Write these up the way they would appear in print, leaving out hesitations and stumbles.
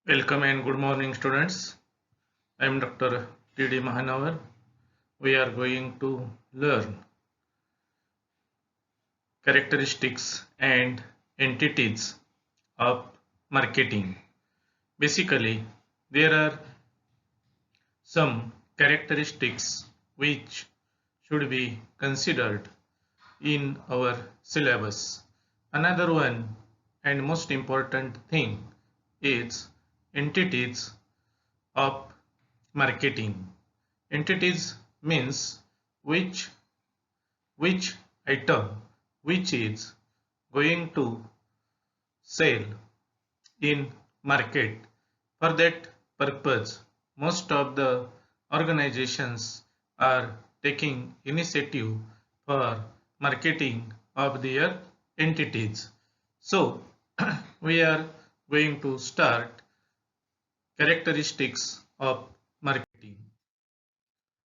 Welcome and good morning, students. I am Dr. T.D. Mahanavar. We are going to learn characteristics and entities of marketing. Basically, there are some characteristics which should be considered in our syllabus. Another one and most important thing is entities of marketing. Entities means which which item which is going to sell in market. For that purpose, most of the organizations are taking initiative for marketing of their entities. So we are going to start characteristics of marketing.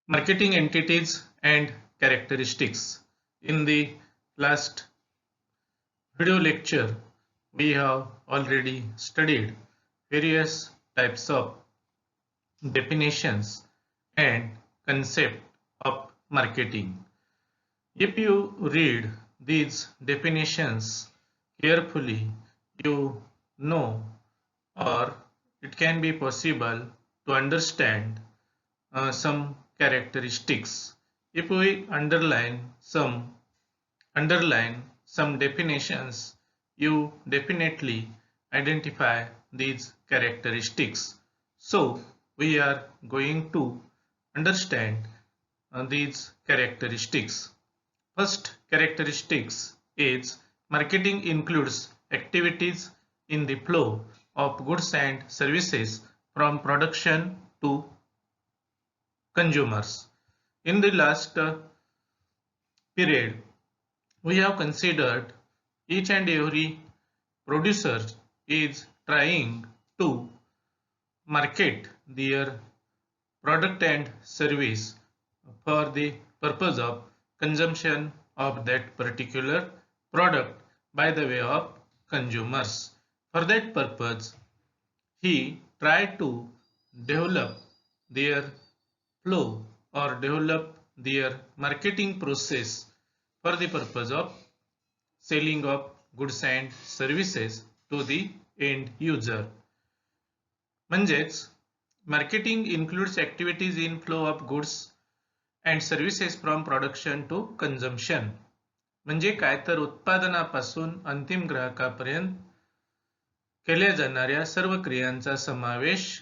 Marketing entities and characteristics. In the last video lecture, we have already studied various types of definitions and concept of marketing. If you read these definitions carefully, you know, or it can be possible to understand some characteristics. If we underline some definitions, you definitely identify these characteristics. So we are going to understand these characteristics. First characteristics is marketing includes activities in the flow of goods and services from production to consumers. In the last period, we have considered each and every producer is trying to market their product and service for the purpose of consumption of that particular product by the way of consumers. For that purpose, he tried to develop their flow or develop their marketing process for the purpose of selling of goods and services to the end user. म्हणजेच marketing includes activities in flow of goods and services from production to consumption. म्हणजे काय तर उत्पादनापासून अंतिम ग्राहकापर्यंत केल्या जाणाऱ्या सर्व क्रियांचा समावेश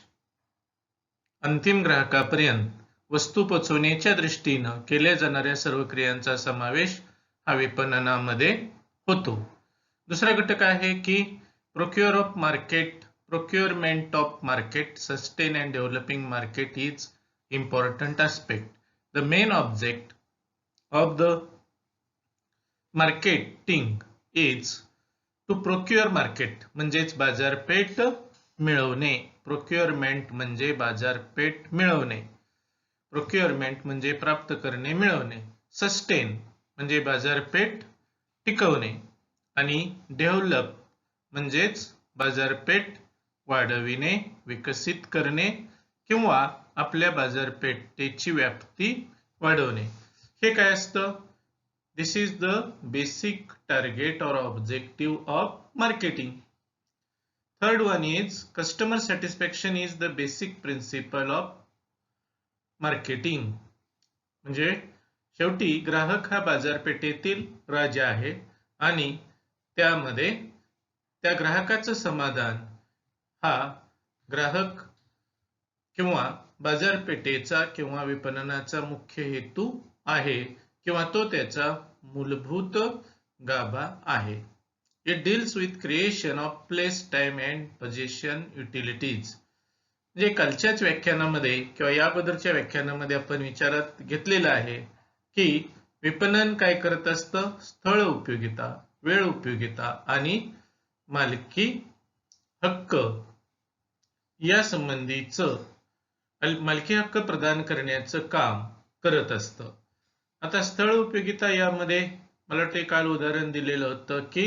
अंतिम ग्राहकापर्यंत वस्तू पोहोचवण्याच्या दृष्टीनं केल्या जाणाऱ्या सर्व क्रियांचा समावेश हा विपणनामध्ये होतो. दुसरा घटक आहे की procurement of market, sustain and developing market is important aspect. The main object of the marketing is to procure market म्हणजेच बाजारपेठ मिळवणे. प्रोक्युअरमेंट म्हणजे बाजारपेठ मिळवणे. प्रोक्युअरमेंट म्हणजे प्राप्त करणे मिळवणे. सस्टेन म्हणजे बाजारपेठ टिकवणे आणि डेव्हलप म्हणजेच बाजारपेठ वाढविणे, विकसित करणे किंवा आपल्या बाजारपेठेची व्याप्ती वाढवणे. हे काय असतं? This is the basic target or objective of marketing. Third one is customer satisfaction is the basic principle of marketing. म्हणजे शेवटी ग्राहक हा बाजारपेठेतील राजा आहे आणि त्यामध्ये त्या ग्राहकाचं समाधान हा ग्राहक किंवा बाजारपेठेचा किंवा विपणनाचा मुख्य हेतू आहे किंवा तो त्याचा मूलभूत गाभा आहे. It deals with creation of place, time and possession utilities. म्हणजे कालच्याच व्याख्यानामध्ये किंवा याबद्दलच्या व्याख्यानामध्ये आपण विचारात घेतलेलं आहे की विपणन काय करत असतं? स्थळ उपयोगिता, वेळ उपयोगिता आणि मालकी हक्क या संबंधीचं मालकी हक्क प्रदान करण्याचं काम करत असतं. आता स्थळ उपयोगिता यामध्ये मला वाटते काल उदाहरण दिलेलं होतं की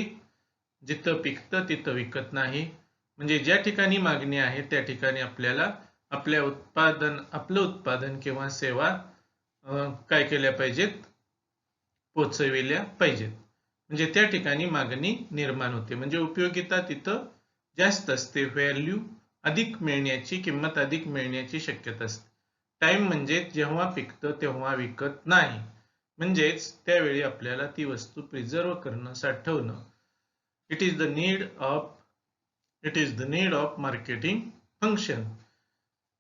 जिथं पिकतं तिथं विकत नाही, म्हणजे ज्या ठिकाणी मागणी आहे त्या ठिकाणी आपल्याला आपलं उत्पादन किंवा सेवा काय केल्या पाहिजेत, पोचविल्या पाहिजेत. म्हणजे त्या ठिकाणी मागणी निर्माण होते, म्हणजे उपयोगिता तिथं जास्त असते, व्हॅल्यू अधिक मिळण्याची, किंमत अधिक मिळण्याची शक्यता असते. टाइम म्हणजे जेव्हा पिकतं तेव्हा विकत नाही, म्हणजेच त्यावेळी आपल्याला ती वस्तू प्रिझर्व करणं, साठवणं. It is the need of marketing function.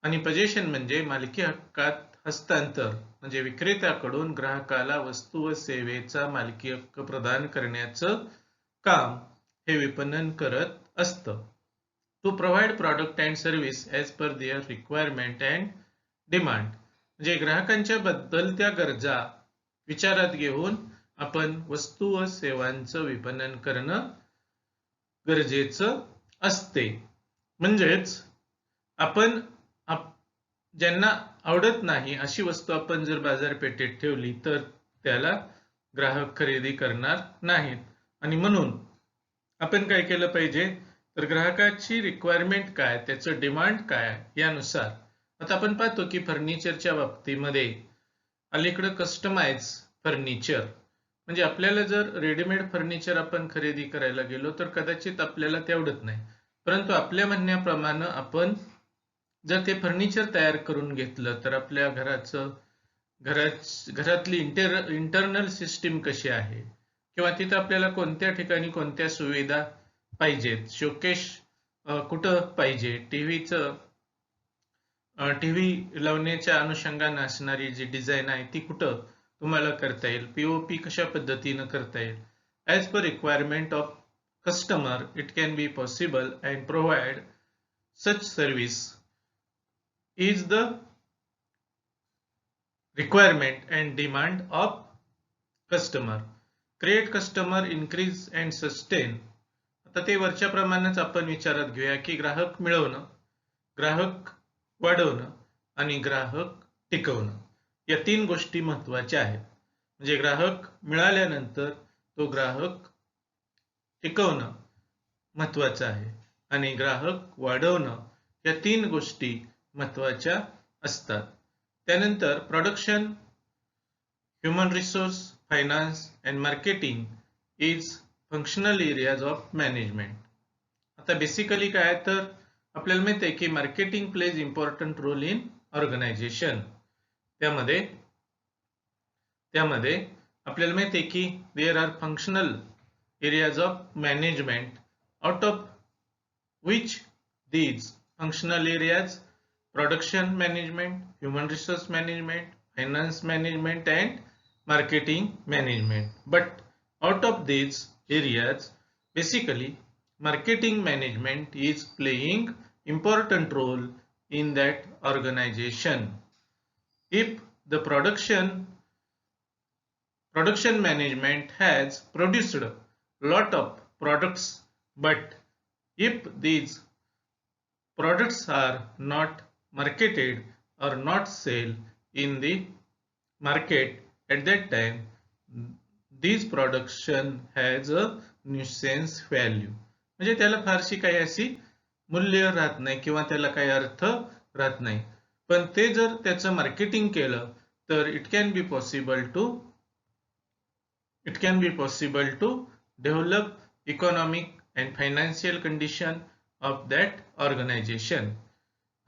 आणि पजेशन म्हणजे मालकी हक्कात हस्तांतर, म्हणजे विक्रेत्याकडून ग्राहकाला वस्तू व सेवेचा मालकी हक्क प्रदान करण्याचं काम हे विपणन करत असतं. To provide product and service as per their requirement and demand, म्हणजे ग्राहकांच्या बदलत्या गरजा विचारात घेऊन आपण वस्तू व सेवांचं विपणन करणं गरजेचं असते. म्हणजेच आपण ज्यांना आवडत नाही अशी वस्तू आपण जर बाजारपेठेत ठेवली तर त्याला ग्राहक खरेदी करणार नाहीत. आणि म्हणून आपण काय केलं पाहिजे, तर ग्राहकाची रिक्वायरमेंट काय, त्याचं डिमांड काय, यानुसार. आता आपण पाहतो की फर्निचरच्या बाबतीमध्ये अलीकडं कस्टमाइज फर्निचर, म्हणजे आपल्याला जर रेडीमेड फर्निचर आपण खरेदी करायला गेलो तर कदाचित आपल्याला ते आवडत नाही, परंतु आपल्या म्हणण्याप्रमाणे आपण जर ते फर्निचर तयार करून घेतलं तर आपल्या घरातली इंटरनल सिस्टीम कशी आहे, किंवा तिथं आपल्याला कोणत्या ठिकाणी कोणत्या सुविधा पाहिजेत, शोकेश कुठं पाहिजे, टीव्ही लावण्याच्या अनुषंगाने असणारी जी डिझाईन आहे ती कुठं तुम्हाला करता येईल, पीओपी कशा पद्धतीनं करता येईल, as per requirement of customer it can be possible and provide such service is the requirement and demand of customer. Create customer increase and sustain. आता ते वरच्या प्रमाणेच आपण विचारात घेऊया की ग्राहक मिळवणं, ग्राहक वाढवणं आणि ग्राहक टिकवणं, या 3 गोष्टी महत्त्वाच्या आहेत. म्हणजे ग्राहक मिळाल्यानंतर तो ग्राहक टिकवणं महत्त्वाचं आहे आणि ग्राहक वाढवणं, या 3 गोष्टी महत्त्वाच्या असतात. त्यानंतर production, human resource, finance and marketing is functional areas of management. आता बेसिकली काय, तर आपल्याला माहित आहे की marketing plays important role in organisation. त्यामध्ये आपल्याला माहित आहे की there are functional areas of management, out of which these functional areas: production management, human resource management, finance management and marketing management. But out of these areas, basically marketing management is playing important role in that organization. If the production management has produced a lot of products, but if these products are not marketed or not sold in the market at that time, this production has a nuisance value. म्हणजे त्याला फारशी काही अशी मूल्य राहत नाही किंवा त्याला काही अर्थ राहत नाही. पण ते जर त्याचं मार्केटिंग केलं तर it can be possible to develop economic and financial condition of that organization.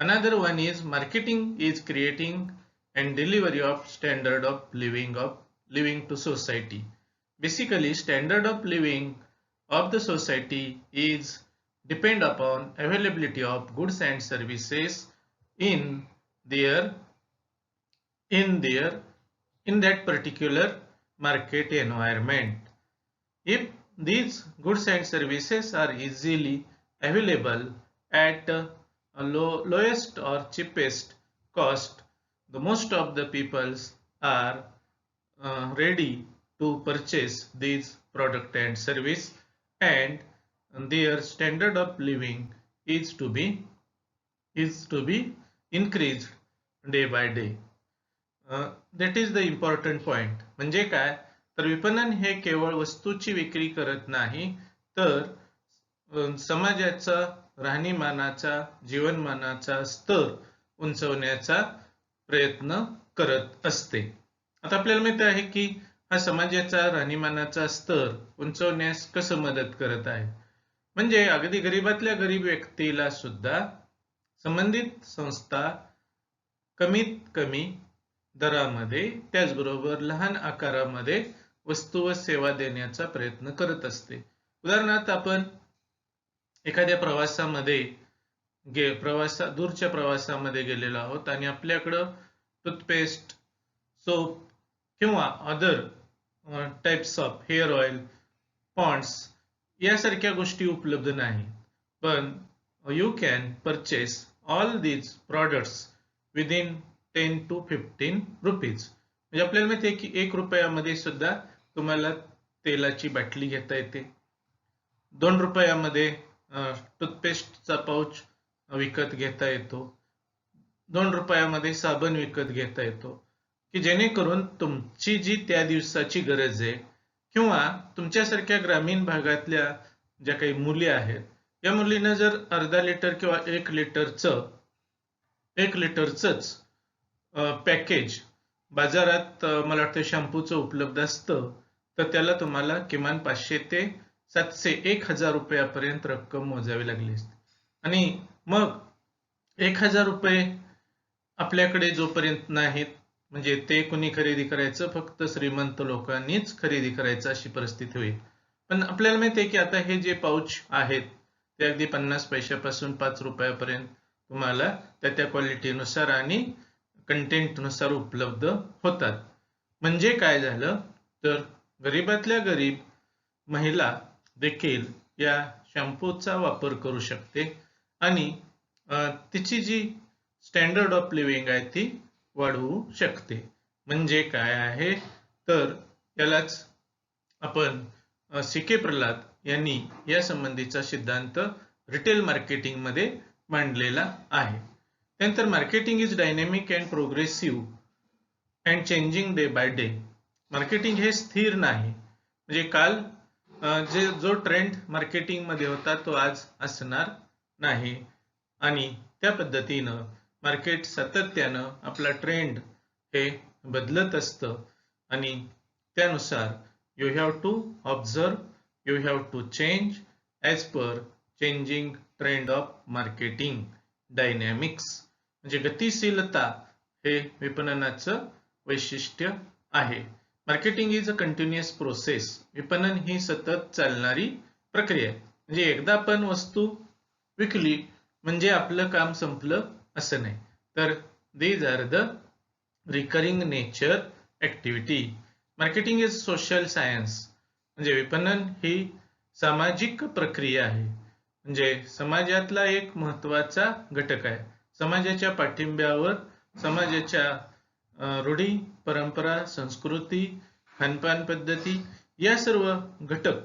Another one is marketing is creating and delivery of standard of living to society. Basically, standard of living of the society is depend upon availability of goods and services in that particular market environment. If these goods and services are easily available at a lowest or cheapest cost, the most of the peoples are ready to purchase these product and service, and their standard of living is to be increased day by day. That is the important point. म्हणजे काय, तर विपणन हे केवळ वस्तूची विक्री करत नाही, तर समाजाचा राहणीमानाचा जीवनमानाचा स्तर उंचवण्याचा प्रयत्न करत असते. आता आपल्याला माहित आहे की हा समाजाचा राहणीमानाचा स्तर उंचवण्यास कसं मदत करत आहे. म्हणजे अगदी गरीबातल्या गरीब व्यक्तीला सुद्धा संबंधित संस्था कमीत कमी दरामध्ये त्याचबरोबर लहान आकारामध्ये वस्तू व सेवा देण्याचा प्रयत्न करत असते. उदाहरणार्थ आपण एखाद्या प्रवासामध्ये दूरच्या प्रवासामध्ये गेलेलो आहोत आणि आपल्याकडं टूथपेस्ट, सोप किंवा other types of hair oil, Pond's यासारख्या गोष्टी उपलब्ध नाही. पण you can purchase all these products within 10 to 15 rupees. म्हणजे आपल्याला माहिती आहे की 1 रुपयामध्ये सुद्धा तुम्हाला तेलाची बाटली घेता येते. 2 रुपयामध्ये टूथपेस्टचा पाऊच विकत घेता येतो. 2 रुपयामध्ये साबण विकत घेता येतो, की जेणेकरून तुमची जी त्या दिवसाची गरज आहे किंवा तुमच्यासारख्या ग्रामीण भागातल्या ज्या काही मुली आहेत या मुलींना जर अर्धा लिटर किंवा 1 लिटरचंच पॅकेज बाजारात मला वाटतं शॅम्पूचं उपलब्ध असतं, तर त्याला तुम्हाला किमान 500 ते 700 1000 रुपयापर्यंत रक्कम मोजावी लागली असते. आणि मग 1000 रुपये आपल्याकडे जोपर्यंत नाहीत, म्हणजे ते कोणी खरेदी करायचं, फक्त श्रीमंत लोकांनीच खरेदी करायचं अशी परिस्थिती होईल. पण आपल्याला माहिती आहे की आता हे जे पाऊच आहेत ते अगदी 50 पैशापासून 5 रुपयापर्यंत तुम्हाला त्या क्वालिटीनुसार आणि कंटेंटनुसार उपलब्ध होतात. म्हणजे काय झालं तर गरीबातल्या गरीब महिला देखील या शॅम्पूचा वापर करू शकते आणि तिची जी स्टँडर्ड ऑफ लिव्हिंग आहे ती वाढवू शकते. म्हणजे काय आहे तर यालाच आपण सी.के. प्रल्हाद यांनी या संबंधीचा सिद्धांत रिटेल मार्केटिंग मध्ये मांडलेला आहे. त्यानंतर marketing is dynamic and progressive and changing day by day. Marketing हे स्थिर नाही. म्हणजे काल जो ट्रेंड मार्केटिंग मध्ये होता तो आज असणार नाही आणि त्या पद्धतीनं मार्केट सातत्यानं आपला ट्रेंड हे बदलत असतं आणि त्यानुसार you have to observe, you have to change as per changing trend of marketing dynamics. म्हणजे गतिशीलता हे विपणनाचं वैशिष्ट्य आहे. Marketing is a continuous process. विपणन ही सतत चालणारी प्रक्रिया आहे. म्हणजे एकदा आपण वस्तू विकली म्हणजे आपलं काम संपलं असं नाही, तर these are the recurring nature activity. Marketing is social science. म्हणजे विपणन ही सामाजिक प्रक्रिया आहे. म्हणजे समाजातला एक महत्वाचा घटक आहे. समाजाच्या पाठिंब्यावर समाजाच्या रूढी, परंपरा, संस्कृती, खानपान पद्धती या सर्व घटक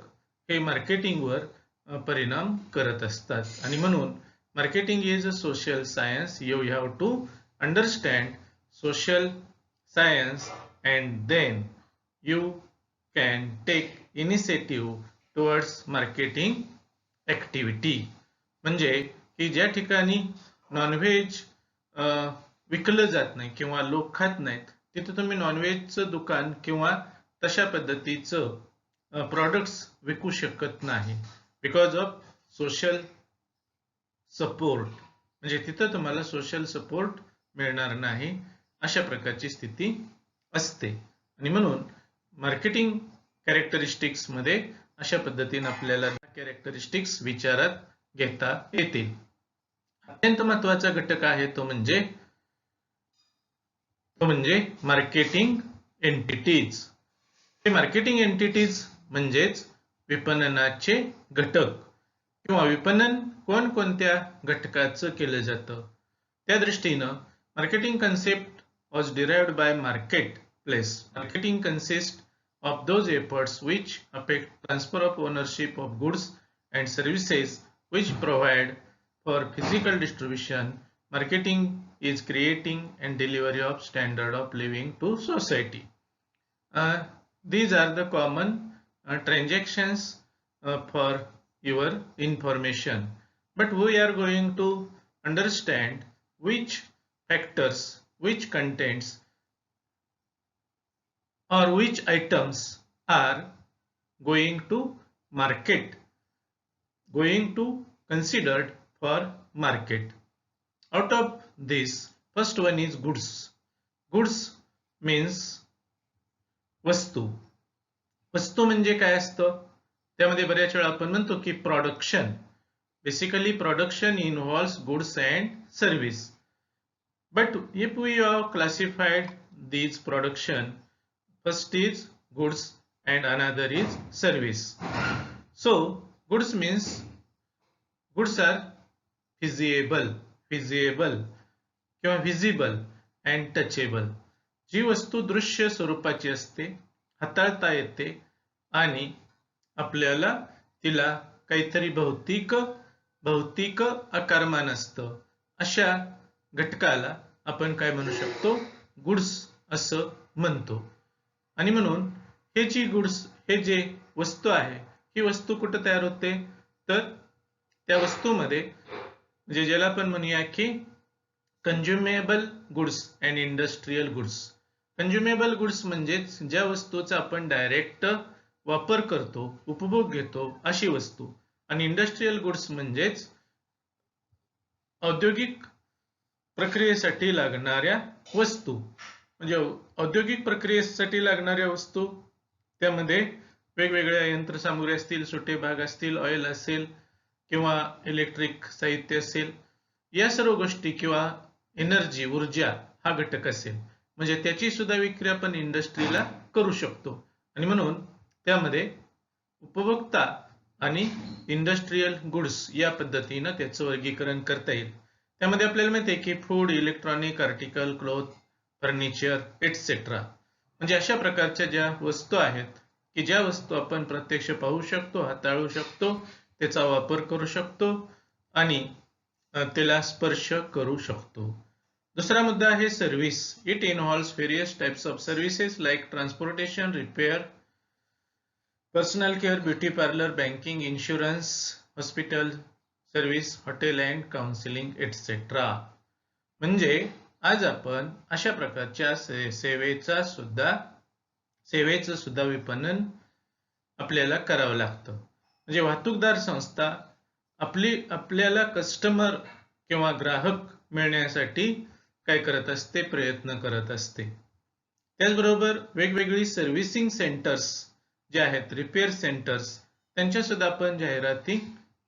हे मार्केटिंगवर परिणाम करत असतात. आणि म्हणून marketing is a social science. You have to understand social science and then you can take initiative towards marketing activity. म्हणजे की ज्या ठिकाणी नॉनव्हेज विकलं जात नाही किंवा लोक खात नाहीत तिथे तुम्ही नॉनव्हेजचं दुकान किंवा तशा पद्धतीचं प्रॉडक्ट्स विकू शकत नाही. Because of social support. म्हणजे तिथं तुम्हाला सोशल सपोर्ट मिळणार नाही अशा प्रकारची स्थिती असते. आणि म्हणून मार्केटिंग कॅरेक्टरिस्टिक्स मध्ये अशा पद्धतीने आपल्याला कॅरेक्टरिस्टिक्स विचारात घेता येतील. अत्यंत महत्वाचा घटक आहे तो म्हणजे मार्केटिंग एंटिटीज. हे मार्केटिंग एंटिटीज म्हणजेच विपणनाचे घटक किंवा विपणन कोणकोणत्या घटकाचं केलं जातं. त्या दृष्टीनं marketing concept was derived bye market place. Marketing consist of those efforts which affect transfer of ownership of goods and services which provide for physical distribution. Marketing is creating and delivery of standard of living to society. These are the common transactions for your information. But we are going to understand which factors, which contents or which items are going to market, going to considered for market. Out of this, first one is goods. Goods means वस्तू. वस्तू म्हणजे काय असतं? त्यामध्ये बऱ्याच वेळा आपण म्हणतो की production. Basically, production involves goods and service. But if we have classified these production, first is goods and another is service. So, goods means goods are feasible किंवा visible and touchable. जी वस्तू दृश्य स्वरूपाची असते, हाताळता येते आणि आपल्याला तिला काहीतरी भौतिक आकारमान असतं, अशा घटकाला आपण काय म्हणू शकतो? गुड्स असं म्हणतो. आणि म्हणून हे जी गुड्स, हे जे वस्तू आहे, ही वस्तू कुठं तयार होते? तर त्या वस्तूमध्ये, म्हणजे ज्याला आपण म्हणूया की consumable goods and industrial goods. Consumable goods म्हणजेच ज्या वस्तूचा आपण डायरेक्ट वापर करतो, उपभोग घेतो, अशी वस्तू. आणि इंडस्ट्रियल गुड्स म्हणजेच औद्योगिक प्रक्रियेसाठी लागणाऱ्या वस्तू. म्हणजे औद्योगिक प्रक्रियेसाठी लागणाऱ्या वस्तू, त्यामध्ये वेगवेगळ्या यंत्रसामुग्री असतील, सुटे भाग असतील, ऑइल असेल किंवा इलेक्ट्रिक साहित्य असेल, या सर्व गोष्टी किंवा एनर्जी, ऊर्जा हा घटक असेल, म्हणजे त्याची सुद्धा विक्री आपण इंडस्ट्रीला करू शकतो. आणि म्हणून त्यामध्ये उपभोक्ता आणि इंडस्ट्रियल गुड्स या पद्धतीनं त्याचं वर्गीकरण करता येईल. त्यामध्ये आपल्याला माहिती आहे की food, electronic article, cloth, furniture etcetera, म्हणजे अशा प्रकारच्या ज्या वस्तू आहेत की ज्या वस्तू आपण प्रत्यक्ष पाहू शकतो, हाताळू शकतो, त्याचा वापर करू शकतो आणि त्याला स्पर्श करू शकतो. दुसरा मुद्दा आहे service. It involves various types of services like transportation, repair, personal care, beauty parlour, banking, insurance, hospital service, hotel and counselling etcetera. म्हणजे आज आपण अशा प्रकारच्या सेवेचं सुद्धा विपणन आपल्याला करावं लागतं. म्हणजे वाहतूकदार संस्था आपल्याला कस्टमर किंवा ग्राहक मिळण्यासाठी काय करत असते? प्रयत्न करत असते. त्याचबरोबर वेगवेगळी सर्व्हिसिंग सेंटर्स जे आहेत, रिपेअर सेंटर्स, त्यांच्या सुद्धा आपण जाहिराती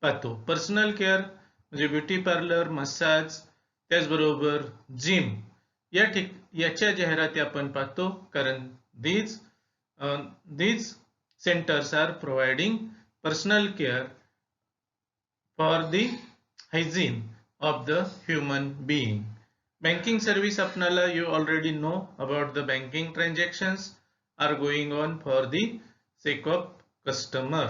पाहतो. पर्सनल केअर म्हणजे ब्युटी पार्लर, मसाज, त्याचबरोबर जिम, याच्या जाहिराती आपण पाहतो, कारण these centers are providing personal care for the hygiene of the human being. Banking service आपल्याला, you already know about the banking transactions are going on for the sake of customer.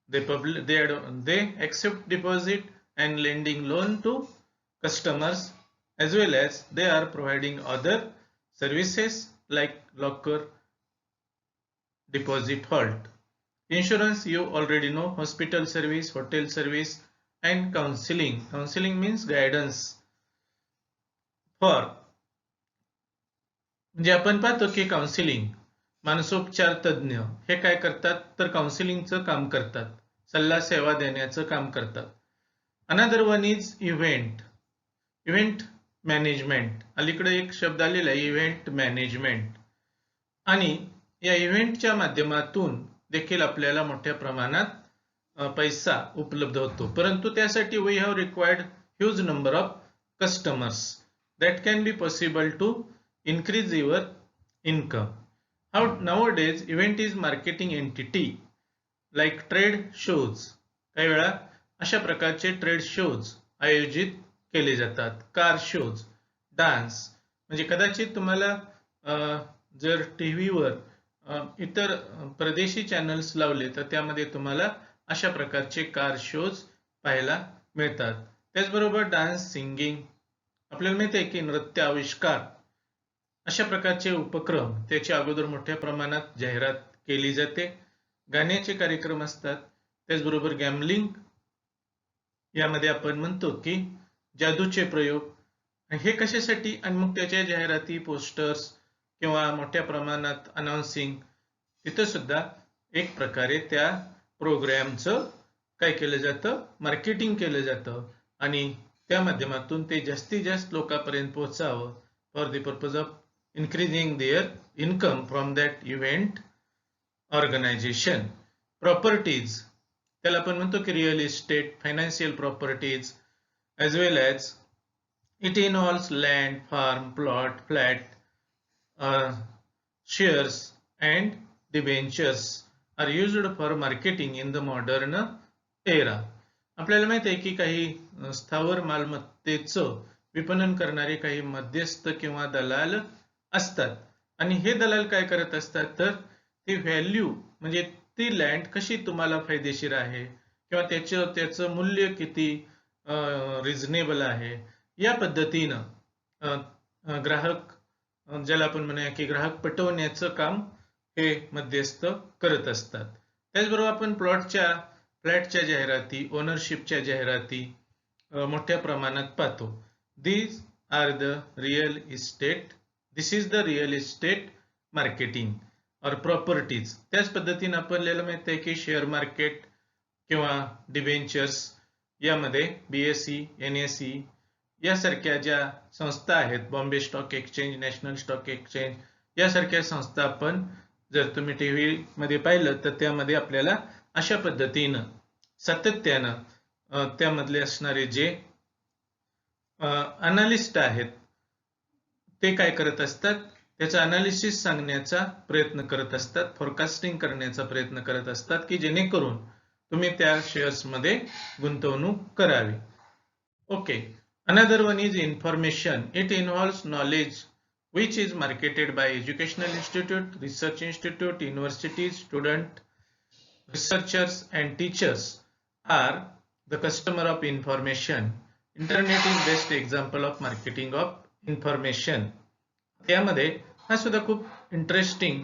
They accept deposit and lending loan to customers, as well as they are providing other services like locker, deposit halt. Insurance, you already know. Hospital service, hotel service, and counseling. Counseling means guidance for, म्हणजे आपण पाहतो की counselling, मानसोपचार तज्ञ हे काय करतात? तर काउन्सिलिंगचं काम करतात, सल्ला सेवा देण्याचं काम करतात. Another one is event management. अलीकडे एक शब्द आलेला आहे, इव्हेंट मॅनेजमेंट. आणि या इव्हेंटच्या माध्यमातून देखील आपल्याला मोठ्या प्रमाणात पैसा उपलब्ध होतो, परंतु त्यासाठी we have required huge number of customers that can be possible to increase your income. How nowadays event is marketing entity like trade shows. काही वेळा अशा प्रकारचे ट्रेड शोज आयोजित केले जातात. कार शोज, डान्स, म्हणजे कदाचित तुम्हाला जर टीव्हीवर इतर परदेशी चॅनल्स लावले तर त्यामध्ये तुम्हाला अशा प्रकारचे कार शोज पाहायला मिळतात. त्याचबरोबर डान्स, सिंगिंग, आपल्याला माहिती आहे की नृत्य आविष्कार, अशा प्रकारचे उपक्रम त्याच्या अगोदर मोठ्या प्रमाणात जाहिरात केली जाते. गाण्याचे कार्यक्रम असतात, त्याचबरोबर गॅमलिंग यामध्ये आपण म्हणतो की जादूचे प्रयोग हे कशासाठी, आणि मग त्याच्या जाहिराती, पोस्टर्स किंवा मोठ्या प्रमाणात अनाउन्सिंग, तिथं सुद्धा एक प्रकारे त्या प्रोग्रामचं काय केलं जातं, मार्केटिंग केलं जातं आणि त्या माध्यमातून ते जास्तीत जास्त लोकांपर्यंत पोहोचावं for the purpose of increasing their income from that event organisation. Properties त्याला आपण म्हणतो की real estate, financial properties, as well as it involves land, farm, plot, flat, shares and debentures are used for marketing in the modern era. आपल्याला माहिती आहे की काही स्थावर मालमत्तेचं विपणन करणारे काही मध्यस्थ किंवा दलाल असतात आणि हे दलाल काय करत असतात, तर ती व्हॅल्यू म्हणजे ती लँड कशी तुम्हाला फायदेशीर आहे किंवा त्याचं मूल्य किती रिझनेबल आहे या पद्धतीनं ग्राहक, ज्याला आपण म्हणूया की ग्राहक पटवण्याचं काम हे मध्यस्थ करत असतात. त्याचबरोबर आपण फ्लॅटच्या जाहिराती, ओनरशिपच्या जाहिराती मोठ्या प्रमाणात पाहतो. This is the real estate marketing और प्रॉपर्टीज. त्याच पद्धतीने आपल्याला माहिती आहे की शेअर मार्केट किंवा डिबेंचर्स यामध्ये BSE, NSE यासारख्या ज्या संस्था आहेत, Bombay stock exchange, national stock exchange यासारख्या संस्था आपण जर तुम्ही टीव्ही मध्ये पाहिलं तर त्यामध्ये आपल्याला अशा पद्धतीनं सातत्यानं त्यामधले असणारे जे अनालिस्ट आहेत ते काय करत असतात, त्याचा अनालिसिस सांगण्याचा प्रयत्न करत असतात, फोरकास्टिंग करण्याचा प्रयत्न करत असतात की जेणेकरून तुम्ही त्या शेअर्स मध्ये गुंतवणूक करावी. Okay, another one is information. It involves knowledge which is marketed by educational institute, research institute, universities. Student, researchers and teachers are the customer of information. Internet is best example of marketing of information. त्यामध्ये हा सुद्धा खूप interesting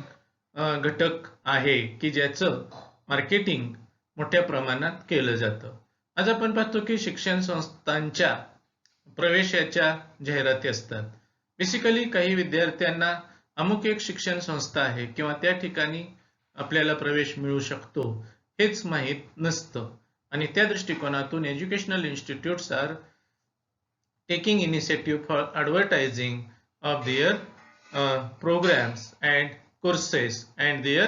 घटक आहे की ज्याचं marketing मोठ्या प्रमाणात केलं जातं. आज आपण पाहतो की शिक्षण संस्थांच्या प्रवेशाच्या जाहिराती असतात. बेसिकली काही विद्यार्थ्यांना अमुक एक शिक्षण संस्था आहे किंवा त्या ठिकाणी आपल्याला प्रवेश मिळू शकतो हेच माहीत नसतं आणि त्या दृष्टिकोनातून educational institutes are taking initiative for advertising of their programs and courses and their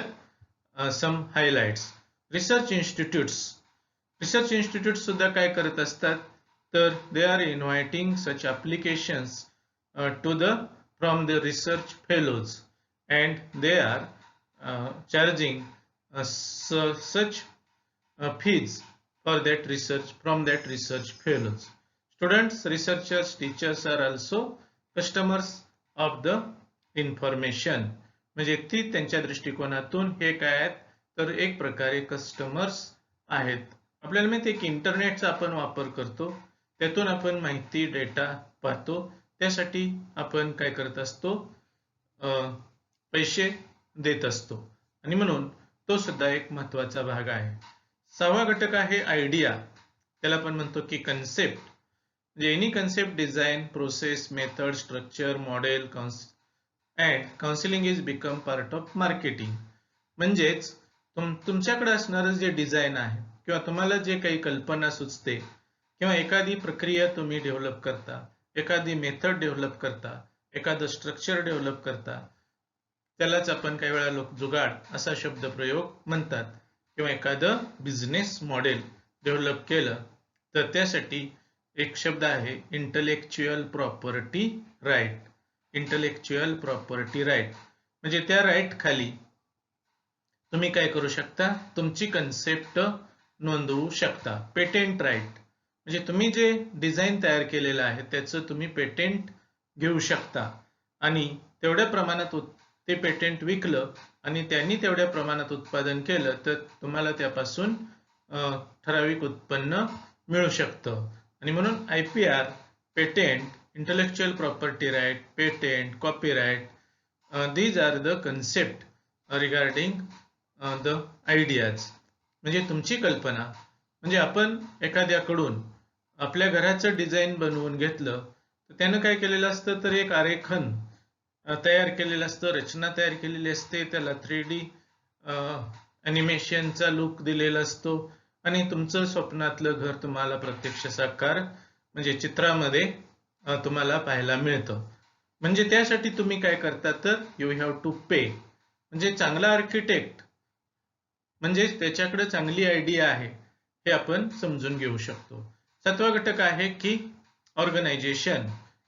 some highlights. Research institute सुद्धा काय करत असतात, तर they are inviting such applications to from the research fellows and they are charging such fees for that research from that research fellows. Students, researchers, teachers are also customers of the information. म्हणजे ती त्यांच्या दृष्टिकोनातून हे काय आहेत, तर एक प्रकारे कस्टमर्स आहेत. आपल्याला माहिती आहे की इंटरनेटचा आपण वापर करतो, त्यातून आपण माहिती, डेटा पाहतो, त्यासाठी आपण काय करत असतो, पैसे देत असतो आणि म्हणून तो सुद्धा एक महत्वाचा भाग आहे. 6वा घटक आहे आयडिया. त्याला आपण म्हणतो की कन्सेप्ट. म्हणजे any concept, design, process, method, structure, model and counselling is become part of marketing. म्हणजेच तुमच्याकडे असणारं जे डिझाईन आहे किंवा तुम्हाला जे काही कल्पना सुचते किंवा एखादी प्रक्रिया तुम्ही डेव्हलप करता, एखादी मेथड डेव्हलप करता, एखादं स्ट्रक्चर डेव्हलप करता, त्यालाच आपण काही वेळा लोक जुगाड असा शब्द प्रयोग म्हणतात, किंवा एखादं बिझनेस मॉडेल डेव्हलप केलं तर त्यासाठी एक शब्द आहे intellectual property right. Intellectual property right म्हणजे त्या राईट खाली तुम्ही काय करू शकता, तुमची कन्सेप्ट नोंदवू शकता. पेटेंट राईट म्हणजे तुम्ही जे डिझाईन तयार केलेलं आहे त्याचं तुम्ही पेटेंट घेऊ शकता आणि तेवढ्या प्रमाणात ते पेटेंट विकलं आणि त्यांनी तेवढ्या प्रमाणात उत्पादन केलं तर तुम्हाला त्यापासून ठराविक उत्पन्न मिळू शकतं. आणि म्हणून IPR, patent, intellectual property right, patent, copyright, these are the concept regarding the ideas. म्हणजे तुमची कल्पना, म्हणजे आपण एखाद्याकडून आपल्या घराचं डिझाईन बनवून घेतलं तर त्यानं काय केलेलं असतं, तर एक आरेखन तयार केलेलं असतं, रचना तयार केलेली असते, त्याला 3D ॲनिमेशनचा लुक दिलेला असतो आणि तुमचं स्वप्नातलं घर तुम्हाला प्रत्यक्ष साकार म्हणजे चित्रामध्ये तुम्हाला पाहायला मिळतं. म्हणजे त्यासाठी तुम्ही काय करता, तर यू हॅव टू पे. म्हणजे चांगला आर्किटेक्ट म्हणजे त्याच्याकडे चांगली आयडिया आहे हे आपण समजून घेऊ शकतो. 7वा घटक आहे की organisation.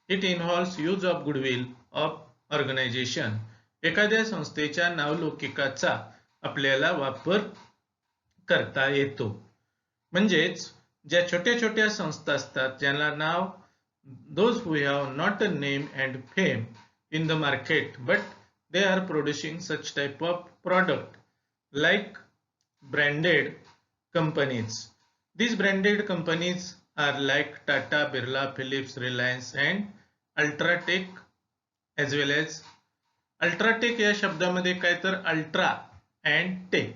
It involves use of goodwill of organisation. एखाद्या संस्थेच्या नावलौकिकाचा आपल्याला वापर करता येतो. म्हणजेच ज्या छोट्या छोट्या संस्था असतात ज्याला नाव, those who have not a name and fame in the market but they are producing such type of product like branded companies. These branded companies are like Tata, Birla, Philips, Reliance and Ultratech as well as UltraTech या शब्दामध्ये काय, तर ultra and take.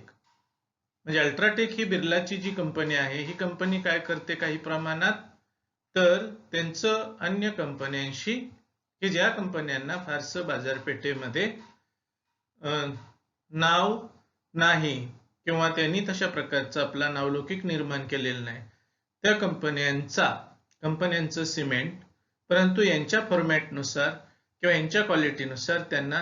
म्हणजे UltraTech ही बिर्लाची जी company आहे, ही company काय करते काही प्रमाणात, तर त्यांचं अन्य कंपन्यांशी, की ज्या कंपन्यांना फारसं बाजारपेठेमध्ये नाव नाही किंवा त्यांनी तशा प्रकारचं आपला नावलौकिक निर्माण केलेलं नाही, त्या कंपन्यांचं सिमेंट परंतु यांच्या फॉर्मॅटनुसार किंवा यांच्या क्वालिटीनुसार त्यांना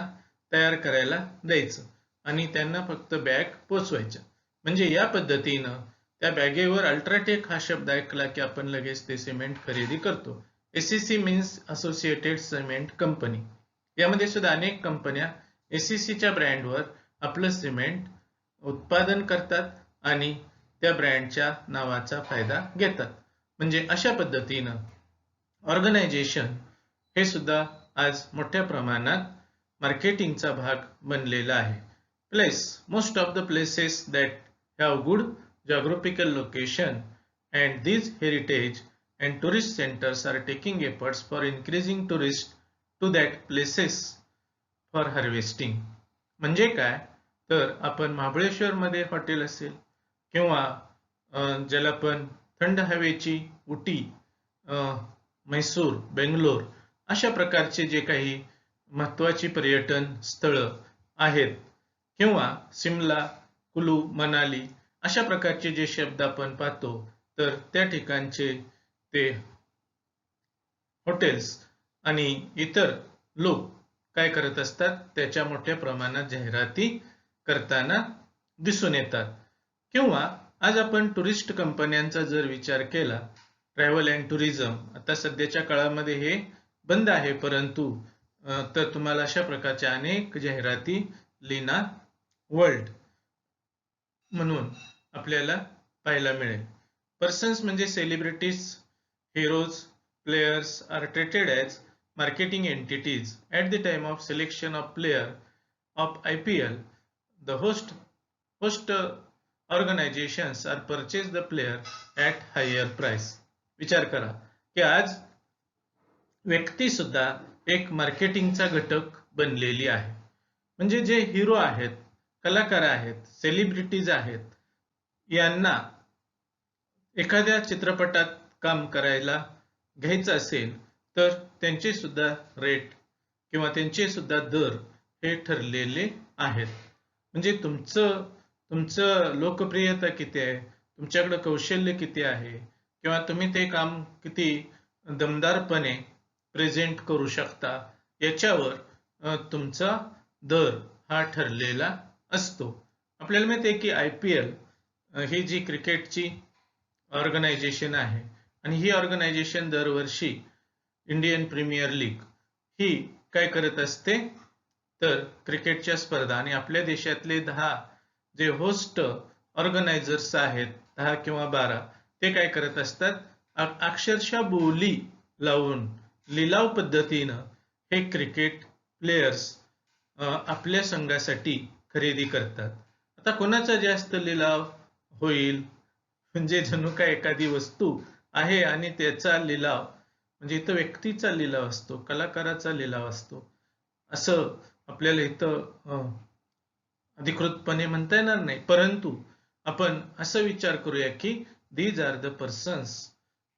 तयार करायला द्यायचं आणि त्यांना फक्त बॅग पोचवायच्या. म्हणजे या पद्धतीनं त्या बॅगेवर अल्ट्राटेक हा शब्द ऐकला की आपण लगेच ते सिमेंट खरेदी करतो. SCC means associated cement company. यामध्ये सुद्धा अनेक कंपन्या एससीसीच्या ब्रँडवर आपलं सिमेंट उत्पादन करतात आणि त्या ब्रँडच्या नावाचा फायदा घेतात. म्हणजे अशा पद्धतीनं ऑर्गनायझेशन हे सुद्धा आज मोठ्या प्रमाणात मार्केटिंगचा भाग बनलेला आहे. Place. Most of the places that have good geographical location and these heritage and tourist centers are taking efforts for increasing tourists to that places for harvesting. म्हणजे काय, तर आपण महाबळेश्वर मध्ये हॉटेल असेल किंवा ज्याला आपण थंड हवेची उटी, म्हैसूर, बेंगलोर अशा प्रकारचे जे काही महत्वाची पर्यटन स्थळं आहेत किंवा सिमला, कुलू, मनाली अशा प्रकारचे जे शब्द आपण पाहतो, तर त्या ठिकाणचे ते हॉटेल्स आणि इतर लोक काय करत असतात, त्याच्या मोठ्या प्रमाणात जाहिराती करताना दिसून येतात. किंवा आज आपण टुरिस्ट कंपन्यांचा जर विचार केला, ट्रॅव्हल अँड टुरिझम, आता सध्याच्या काळामध्ये हे बंद आहे, परंतु तर तुम्हाला अशा प्रकारच्या अनेक जाहिराती लीना वर्ल्ड म्हणून आपल्याला पाहायला मिळेल. पर्सन्स म्हणजे celebrities, heroes, players are treated as marketing entities at the time of selection of player of IPL. The host organizations are purchase the player at higher price. विचार करा की आज व्यक्ती सुद्धा एक मार्केटिंगचा घटक बनलेली आहे. म्हणजे जे हिरो आहेत, कलाकार आहेत, सेलिब्रिटीज आहेत, यांना एखाद्या चित्रपटात काम करायला घ्यायचं असेल तर त्यांचे सुद्धा रेट किंवा त्यांचे सुद्धा दर हे ठरलेले आहेत. म्हणजे तुमचं लोकप्रियता किती आहे, तुमच्याकडे कौशल्य किती आहे किंवा तुम्ही ते काम किती दमदारपणे प्रेझेंट करू शकता याच्यावर तुमचा दर हा ठरलेला असतो. आपल्याला माहिती आहे की IPL ही जी क्रिकेटची ऑर्गनायझेशन आहे आणि ही ऑर्गनायझेशन दरवर्षी इंडियन प्रीमियर लीग ही काय करत असते, तर क्रिकेटच्या स्पर्धा आणि आपल्या देशातले 10 जे होस्ट ऑर्गनायझर्स आहेत, 10 किंवा 12, ते काय करत असतात, अक्षरशः बोली लावून लिलाव पद्धतीनं हे क्रिकेट प्लेयर्स आपल्या संघासाठी खरेदी करतात. आता कोणाचा जास्त लिलाव होईल, म्हणजे जणू काय एखादी वस्तू आहे आणि त्याचा लिलाव, म्हणजे इथं व्यक्तीचा लिलाव असतो, कलाकाराचा लिलाव असतो, असं आपल्याला इथं अधिकृतपणे म्हणता येणार नाही. परंतु आपण असा विचार करूया की these are the persons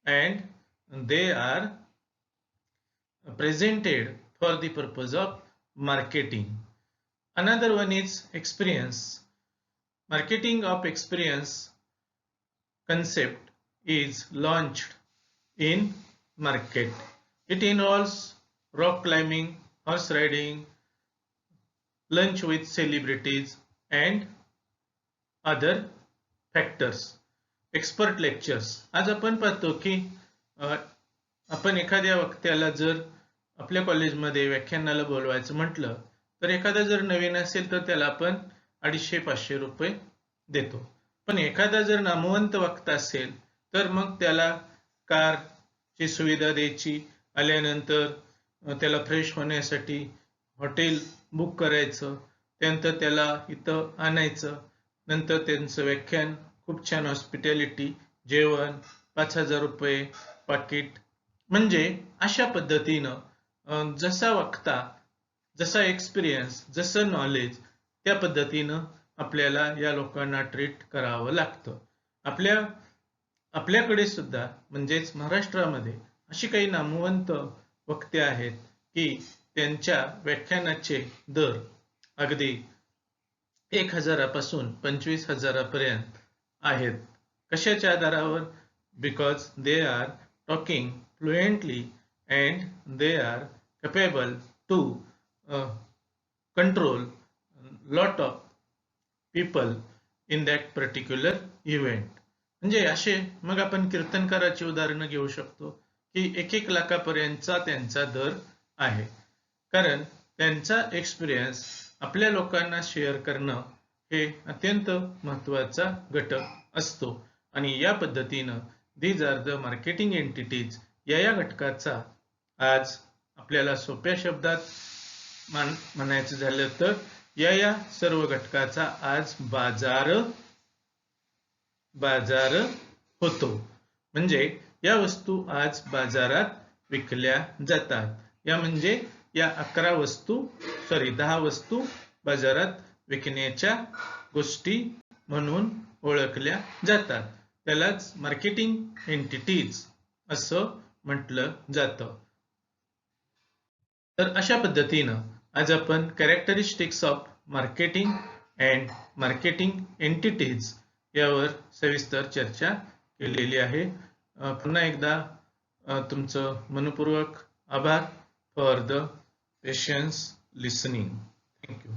and they are presented for the purpose of marketing. Another one is experience. Marketing of experience concept is launched in market. It involves rock climbing, horse riding, lunch with celebrities and other factors. Expert lectures. आज आपण पाहतो की आपण एखाद्या वक्त्याला जर आपल्या कॉलेजमध्ये व्याख्यानाला बोलवायचं म्हटलं तर एखादा जर नवीन असेल तर त्याला आपण 250-500 रुपये देतो. पण एखादा जर नामवंत वक्ता असेल तर मग त्याला कारची सुविधा द्यायची, आल्यानंतर त्याला फ्रेश होण्यासाठी हॉटेल बुक करायचं, त्यानंतर त्याला इथं आणायचं, नंतर त्यांचं व्याख्यान, खूप छान हॉस्पिटॅलिटी, जेवण, 5000 रुपये पाकिट. म्हणजे अशा पद्धतीनं जसा वक्ता, जसा एक्सपिरियन्स, जसं नॉलेज, त्या पद्धतीनं आपल्याला या लोकांना ट्रीट करावं लागतं. आपल्याकडे सुद्धा म्हणजेच महाराष्ट्रामध्ये अशी काही नामवंत वक्ते आहेत की त्यांच्या व्याख्यानाचे दर अगदी 1000 पासून 25,000 पर्यंत आहेत. कशाच्या आधारावर? Because they are talking fluently and they are capable to control lot of people in that particular event. म्हणजे असे मग आपण कीर्तनकाराची उदाहरणं घेऊ शकतो की 1-1 लाखापर्यंतचा त्यांचा दर आहे, कारण त्यांचा एक्सपिरियन्स आपल्या लोकांना शेअर करणं हे अत्यंत महत्त्वाचा घटक असतो. आणि या पद्धतीनं these are the marketing entities या घटकाचा आज आपल्याला सोप्या शब्दात म्हणायचं झालं तर या सर्व घटकाचा आज बाजार होतो. म्हणजे या वस्तू आज बाजारात विकल्या जातात. या म्हणजे या 10 वस्तू बाजारात विकण्याच्या गोष्टी म्हणून ओळखल्या जातात. त्यालाच मार्केटिंग एंटिटीज असं म्हटलं जातं. तर अशा पद्धतीनं आज आपण characteristics of marketing and marketing entities यावर सविस्तर चर्चा केलेली आहे. पुन्हा एकदा तुमचं मनपूर्वक आभार for the patience listening. Thank you.